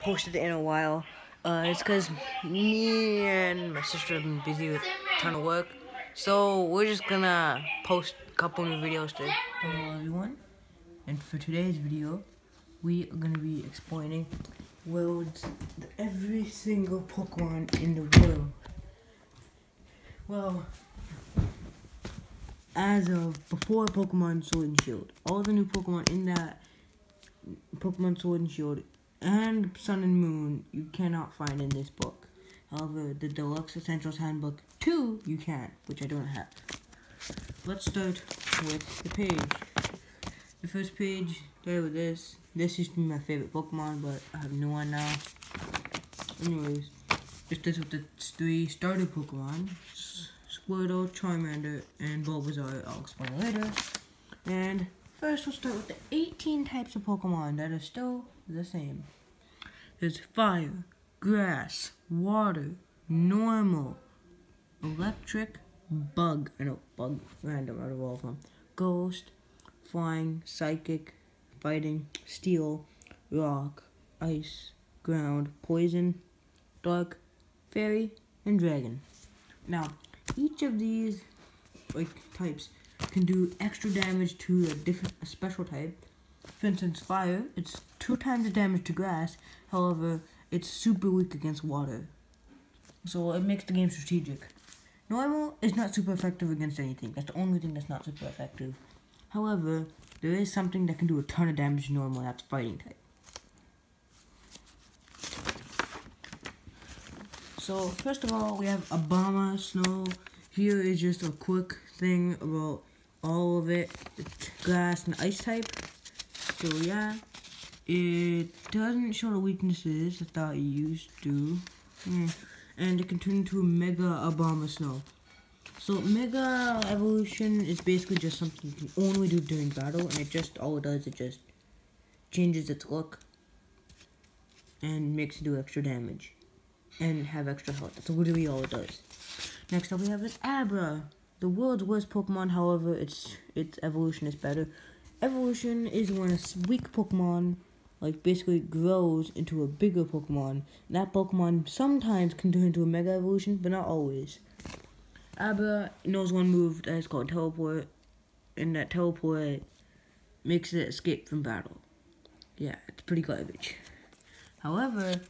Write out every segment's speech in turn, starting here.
posted it in a while. It's because me and my sister have been busy with a ton of work. So we're just gonna post a couple new videos today. Hello everyone, and for today's video, we are gonna be explaining every single Pokemon in the world. Well, as of before Pokemon Sword and Shield, all the new Pokemon in that Pokemon Sword and Shield and Sun and Moon you cannot find in this book. However, the Deluxe Essentials Handbook 2 you can, which I don't have. Let's start with the page. The first page, started with this. This used to be my favorite Pokemon, but I have no one now. Anyways, this is with the 3 starter Pokemon. Squirtle, Charmander, and Bulbasaur. I'll explain later. And first we'll start with the 18 types of Pokemon that are still the same. There's fire, grass, water, normal, electric, bug, random out of all of them, ghost, flying, psychic, fighting, steel, rock, ice, ground, poison, dark, fairy, and dragon. Now, each of these types can do extra damage to a special type. For instance, fire, it's 2 times the damage to grass. However, it's super weak against water. So it makes the game strategic. Normal is not super effective against anything. That's the only thing that's not super effective. However, there is something that can do a ton of damage to normal, and that's fighting type. So, first of all, we have Obama Snow. Here is just a quick thing about all of it. It's grass and ice type. So, yeah. It doesn't show the weaknesses I thought it used to. And it can turn into a Mega Obama Snow. So, Mega Evolution is basically just something you can only do during battle. And all it does, it just changes its look. And makes it do extra damage. And have extra health. That's literally all it does. Next up we have this Abra. The world's worst Pokemon, however, its evolution is better. Evolution is when a weak Pokemon, basically grows into a bigger Pokemon. And that Pokemon sometimes can turn into a Mega Evolution, but not always. Abra knows one move that is called Teleport. And that Teleport makes it escape from battle. Yeah, it's pretty garbage. However,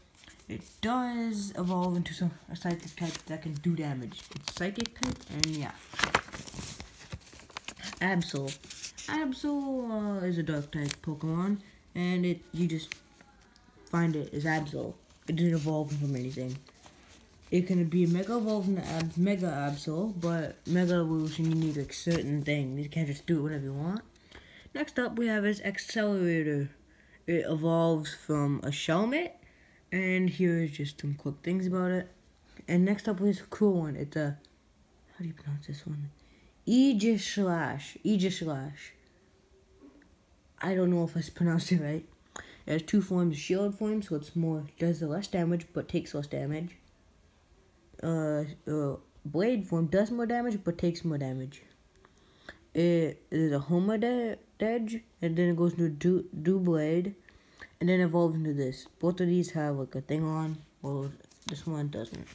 it does evolve into a psychic type that can do damage. It's psychic type, and yeah. Absol. Absol is a dark type Pokemon, and you just find it as Absol. It didn't evolve from anything. It can be Mega Evolved into Mega Absol, but Mega Evolution you need certain things. You can't just do it whatever you want. Next up we have is Accelerator. It evolves from a Shelmet. And here is just some quick things about it. And next up is a cool one. It's how do you pronounce this one? Aegislash. I don't know if I pronounced it right. It has 2 forms, shield form, so does less damage, but takes less damage. Blade form does more damage, but takes more damage. It is a Homededge, and then it goes into Doublade. And then evolves into this. Both of these have a thing on. Well, this one doesn't.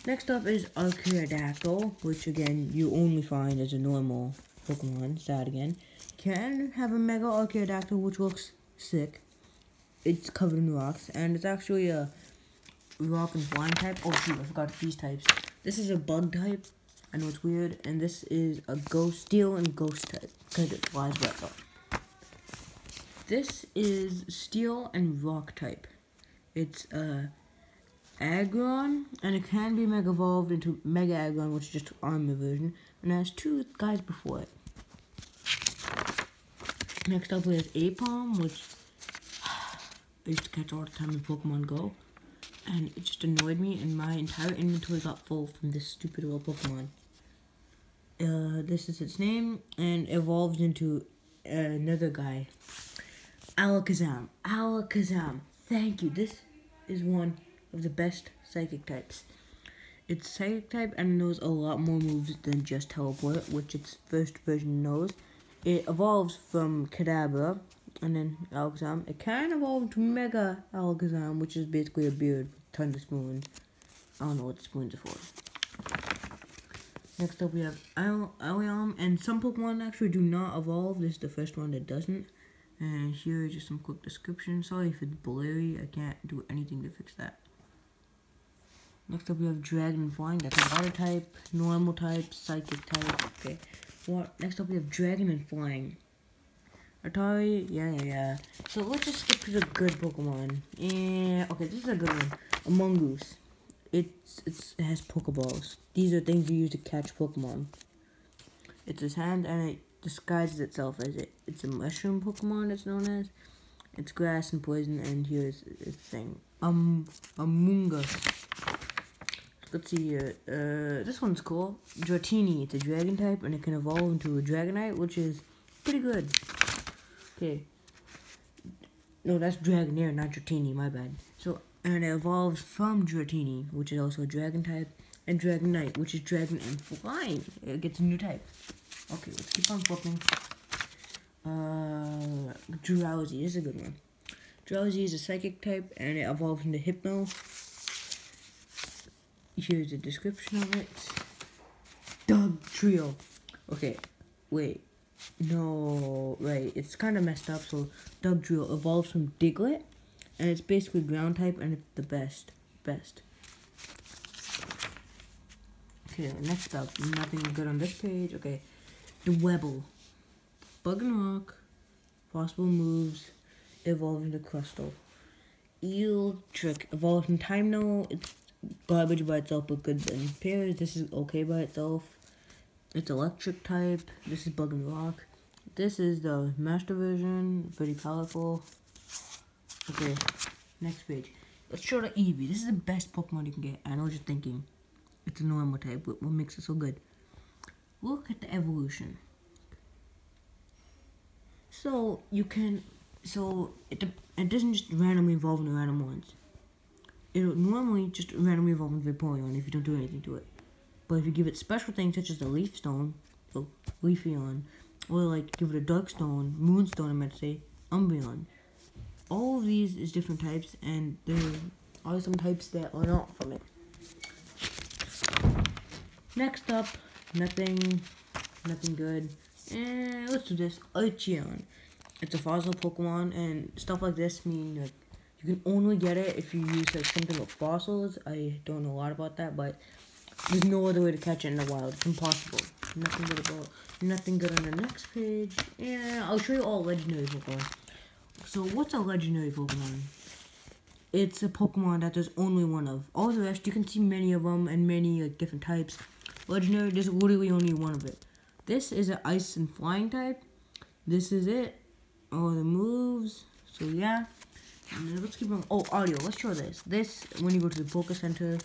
Next up is Archaeodactyl, which again you only find as a normal Pokemon. Sad again. Can have a Mega Archaeodactyl, which looks sick. It's covered in rocks, and it's actually a rock and flying type. Oh shoot, I forgot these types. This is a bug type. I know it's weird, and this is a steel and ghost type because it flies right up. This is steel and rock type. It's Aggron, and it can be Mega Evolved into Mega Aggron, which is just an armor version, and it has 2 guys before it. Next up we have Apom, which I used to catch all the time in Pokemon Go, and it just annoyed me, and my entire inventory got full from this stupid little Pokemon. This is its name, and evolves into another guy. Alakazam. Thank you. This is one of the best psychic types. It's psychic type and knows a lot more moves than just Teleport, which its first version knows. It evolves from Kadabra, And then Alakazam. It can evolve into Mega Alakazam, which is basically a beard with tons of spoons. I don't know what the spoons are for. Next up we have Aliam, and some Pokemon actually do not evolve. This is the first one that doesn't. And here is just some quick description. Sorry if it's blurry, I can't do anything to fix that. Next up we have Dragon and Flying. That's a water type, normal type, psychic type. Okay. Next up we have Dragon and Flying. Atari, yeah. So let's just skip to the good Pokemon. Yeah, okay, this is a good one. A Mongoose. It has Pokeballs. These are things you use to catch Pokemon. It's his hand, and it disguises itself as it. It's a mushroom Pokemon, it's known as. It's grass and poison, and here's its thing. Amoonguss. Let's see here. This one's cool. Dratini. It's a dragon type, and it can evolve into a Dragonite, which is pretty good. Okay. No, that's Dragonair, not Dratini, my bad. So, and it evolves from Dratini, which is also a dragon type, and Dragonite, which is dragon and flying. It gets a new type. Okay, let's keep on flipping. Drowsy, this is a good one. Drowsy is a psychic type, and it evolves into Hypno. Here's a description of it. Doug Trio. Okay, wait. No, right. It's kind of messed up. So, Doug Trio evolves from Diglett, and it's basically ground type, and it's the best. Okay, next up. Nothing good on this page. Okay, the Webble. Bug and Rock. Possible moves. Evolve into Crustle. Eel Trick. Evolves from Time No. It's garbage by itself, but good in pairs. This is okay by itself. It's electric type. This is Bug and Rock. This is the master version. Pretty powerful. Okay, next page. Let's show the Eevee. This is the best Pokemon you can get. I know what you're thinking. It's a normal type, but what makes it so good? Look at the evolution. So you can. So it doesn't just randomly evolve into random ones. It'll normally just randomly evolve into Vaporeon if you don't do anything to it. But if you give it special things such as the Leaf Stone, so Leafeon, or like give it a Dark Stone, Moonstone I meant to say, Umbreon. All of these is different types, and there are some types that are not from it. Next up, nothing good. And let's do this. Archeon. It's a fossil Pokemon, and stuff like this mean like you can only get it if you use like something with fossils. I don't know a lot about that, but there's no other way to catch it in the wild. It's impossible. Nothing good on the next page. Yeah, I'll show you all legendary Pokemon. So what's a legendary Pokemon? It's a Pokemon that there's only one of. All the rest, you can see many of them and many like different types. Legendary, there's literally only one of it. This is an ice and flying type. This is it. All the moves. So yeah. And let's keep on. Oh, audio. Let's show this. This, when you go to the Poké Center,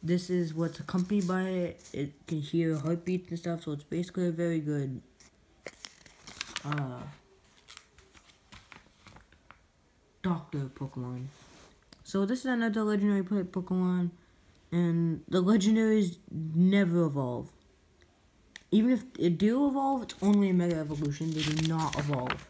this is what's accompanied by it. It can hear heartbeats and stuff, so it's basically a very good doctor Pokemon. So this is another legendary Pokemon, and the legendaries never evolve. Even if it do evolve, it's only a Mega Evolution. They do not evolve.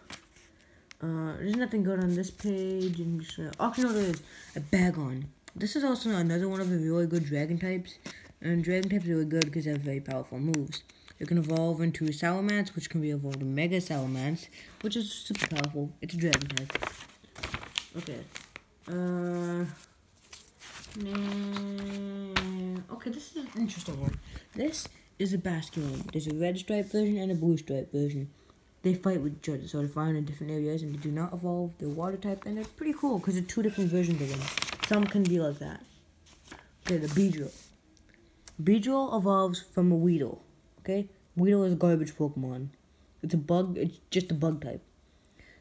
There's nothing good on this page. And just, actually, no, there is a Bagon. This is also another one of the really good Dragon types. And Dragon types are really good because they have very powerful moves. It can evolve into Salamence, which can be evolved to Mega Salamence, which is super powerful. It's a Dragon type. Okay. Okay, this is an interesting one. This is a Basculin. There's a red stripe version and a blue stripe version. They fight with each other, so they're found in different areas, and they do not evolve. They're water type, and they're pretty cool because they're two different versions of them. Some can be like that. Okay, the Beedrill. Beedrill evolves from a Weedle. Okay, Weedle is a garbage Pokemon. It's a bug. It's just a bug type.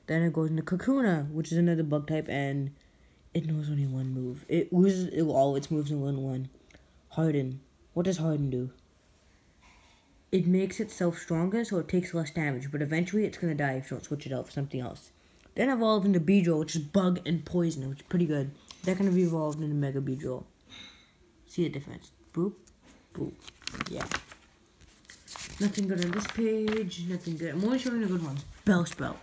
Then it goes into Kakuna, which is another bug type, and it knows only one move. It loses all its moves in one. Harden. What does Harden do? It makes itself stronger, so it takes less damage, but eventually it's gonna die if you don't switch it out for something else. Then evolves into Beedrill, which is bug and poison, which is pretty good. That can be evolved into Mega Beedrill. See the difference? Boop, boop. Yeah. Nothing good on this page. Nothing good. I'm only showing the good ones. Bellsprout.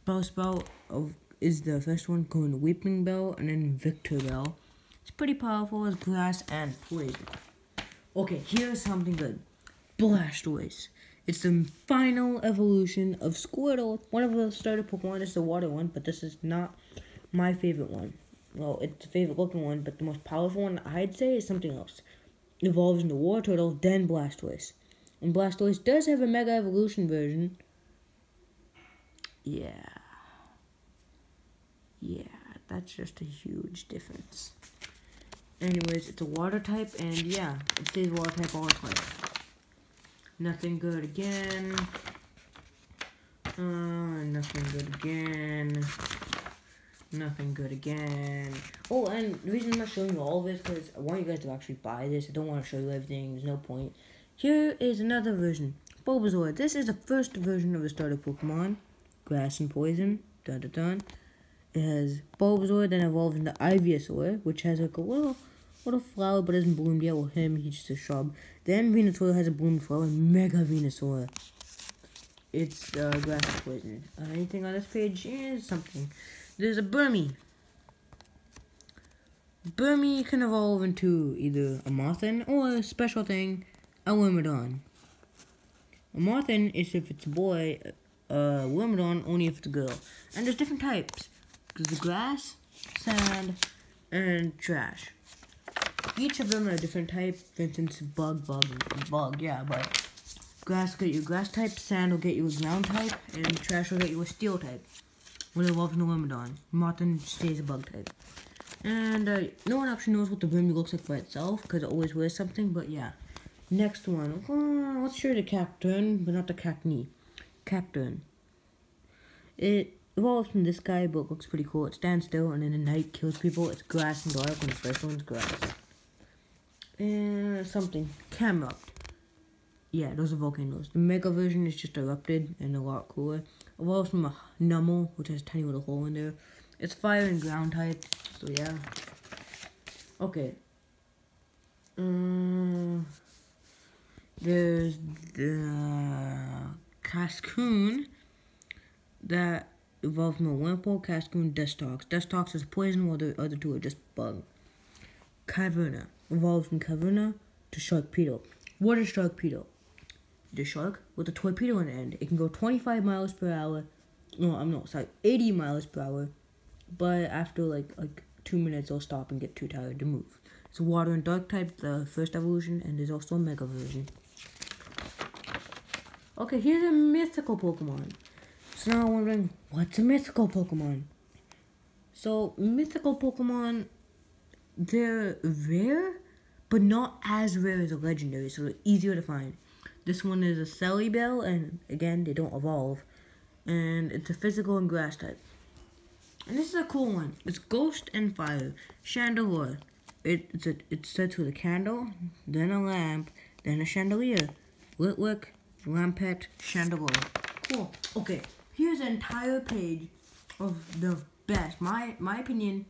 Bellsprout is the first one, called Weeping Bell, and then Victor Bell. It's pretty powerful as grass and poison. Okay, here's something good. Blastoise. It's the final evolution of Squirtle. One of the starter Pokemon is the water one, but this is not my favorite one. Well, it's the favorite looking one, but the most powerful one I'd say is something else. It evolves into War Turtle, then Blastoise. And Blastoise does have a Mega Evolution version. Yeah, that's just a huge difference. Anyways, it's a water type, and yeah, it stays water type all the time. Nothing good again. Nothing good again. Nothing good again. Oh, and the reason I'm not showing you all of this because I want you guys to actually buy this. I don't want to show you everything. There's no point. Here is another version. Bulbasaur. This is the first version of the starter Pokemon. Grass and Poison. Dun dun dun. It has Bulbasaur, then evolves into Ivysaur, which has like a little flower but isn't bloomed yet. Well, he's just a shrub. Then Venusaur has a bloomed flower. Mega Venusaur. It's grass and poison. Anything on this page is something. There's a Burmy. Burmy can evolve into either a Mothin or a special thing, a Wormadon. A Mothin is if it's a boy, Wormadon only if it's a girl. And there's different types. There's the grass, sand, and trash. Each of them are a different type. For instance, bug, yeah, but grass will get you a grass type, sand will get you a ground type, and trash will get you a steel type. When it evolves into Wormadon, Mothin stays a bug type. And no one actually knows what the Burmy looks like by itself, because it always wears something, but yeah. Next one, let's show you the Cacturne, but not the Cacnea. Cacturne. It evolves from this guy, but it looks pretty cool. It stands still, and in the night kills people. It's grass and dark, when the first one's grass. And something. Camerupt. Yeah, those are volcanoes. The mega version is just erupted and a lot cooler. Evolves from a Numel, which has a tiny little hole in there. It's fire and ground type, so yeah. Okay. There's the Cascoon that evolved from a Wurmple, Cascoon, Dustox. Dustox is poison, while the other two are just bug. Caverna. Evolved from Caverna to Sharpedo. What is Sharpedo? The shark with a torpedo on the end. It can go 25 miles per hour. No, 80 miles per hour. But after like 2 minutes, it'll stop and get too tired to move. It's a water and dark type, the first evolution, and there's also a mega version. Okay, here's a mythical Pokemon. So now I'm wondering, what's a mythical Pokemon? So, mythical Pokemon, they're rare, but not as rare as a legendary, so they're easier to find. This one is a Celebi, and again, they don't evolve. And it's a physical and grass type. And this is a cool one. It's Ghost and Fire. Chandelure. It starts with a candle, then a lamp, then a chandelier. Litwick, Lampet, Chandelure. Cool. Okay, here's an entire page of the best, my opinion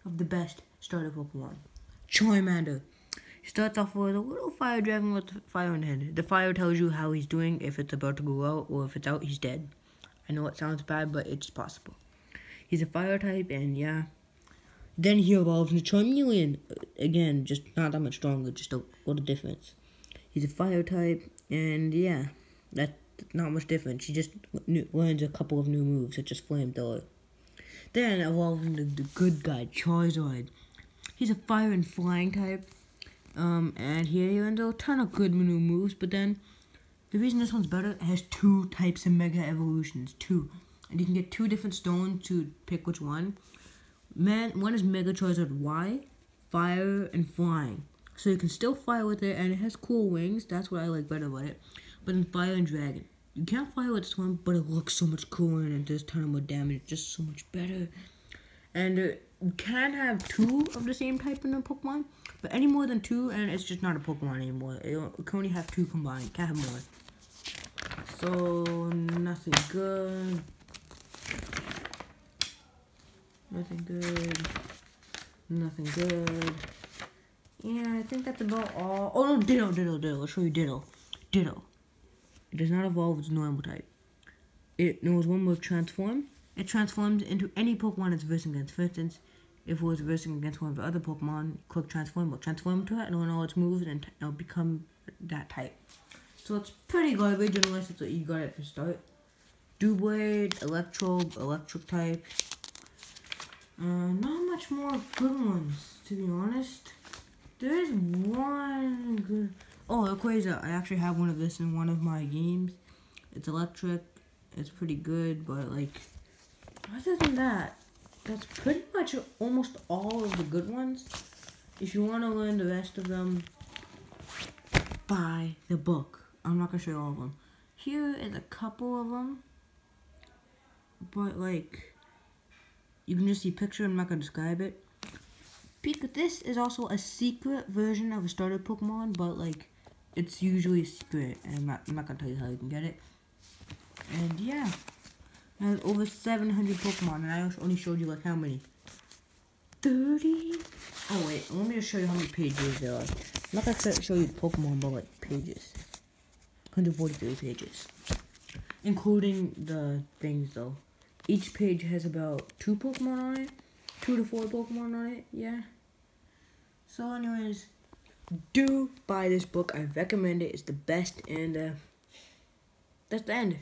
of the best starter Pokemon. Charmander. He starts off with a little fire dragon with fire in the head. The fire tells you how he's doing, if it's about to go out, or if it's out, he's dead. I know it sounds bad, but it's possible. He's a fire type, and yeah. Then he evolves into Charmeleon. Again, just not that much stronger, just a little difference. He's a fire type, and yeah, that's not much difference. He just learns a couple of new moves, such as Flamethrower. Then evolves into the good guy, Charizard. He's a fire and flying type. And here he learns a ton of good new moves, but then the reason this one's better, it has 2 types of Mega Evolutions. 2. And you can get 2 different stones to pick which one. One is Mega Charizard Y, fire and flying. So you can still fly with it, and it has cool wings. That's what I like better about it. But then fire and dragon. You can't fly with this one, but it looks so much cooler, and it does a ton more damage. It's just so much better. And you can have 2 of the same type in a Pokemon, but any more than 2, and it's just not a Pokemon anymore. It can only have 2 combined. Can't have more. So, nothing good. Nothing good. Nothing good. Yeah, I think that's about all. Oh no, Ditto. I'll show you Ditto. Ditto. It does not evolve its normal type. it knows one move, transform. It transforms into any Pokemon it's versing against. For instance, if it was versing against one of the other Pokemon, click transform, will transform to it and learn all its moves and it'll become that type. So it's pretty garbage unless it's what you got at the start. Doublade, electric type. Not much more good ones, to be honest. There is one good... Oh, Rayquaza. I actually have one of this in one of my games. It's electric. It's pretty good, but like, other than that, that's pretty much almost all of the good ones. If you want to learn the rest of them, buy the book. I'm not going to show you all of them. Here is a couple of them, but like, you can just see a picture. I'm not going to describe it. This is also a secret version of a starter Pokemon, but like, it's usually a secret, and I'm not going to tell you how you can get it. And yeah, it has over 700 Pokemon, and I only showed you like how many? 30? Oh wait, let me just show you how many pages there are. I'm not going to show you the Pokemon, but like pages. 143 pages. Including the things though. Each page has about 2 Pokemon on it. 2 to 4 Pokemon on it, yeah. So anyways, do buy this book. I recommend it. It's the best, and that's the end.